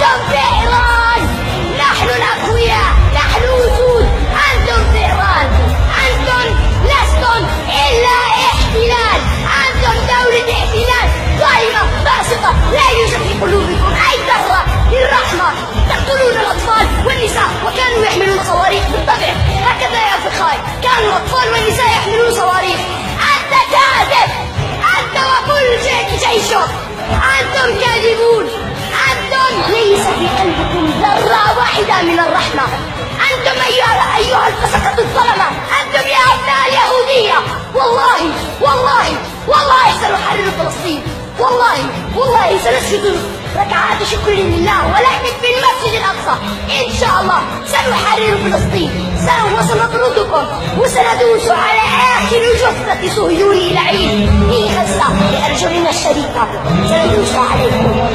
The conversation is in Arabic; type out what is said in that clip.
أنتم في إيران، نحن الأقوياء، نحن وجود، أنتم في إيران، أنتم لستم إلا احتلال، أنتم دولة احتلال ظالمة فاسقة، لا يوجد في قلوبكم أي ذرة للرحمة، تقتلون الأطفال والنساء وكانوا يحملون صواريخ بالطبع، هكذا يا أخوي، كانوا الأطفال والنساء يحملون صواريخ. أنت كاذب، أنت وكل جيشك، أنتم كاذبون، أنتم ليس في قلبكم ذرة واحدة من الرحمة، أنتم أيها الفسقة الظلمة، أنتم يا أبناء اليهودية، والله والله والله سنحرر فلسطين، والله سنسجد ركعات شكر لله ولكن في المسجد الأقصى إن شاء الله سنحرر فلسطين، وسنطردكم وسندوس على آخر جثة صهيوني لعين في غزة بأرجلنا الشريفة، سندوس عليكم.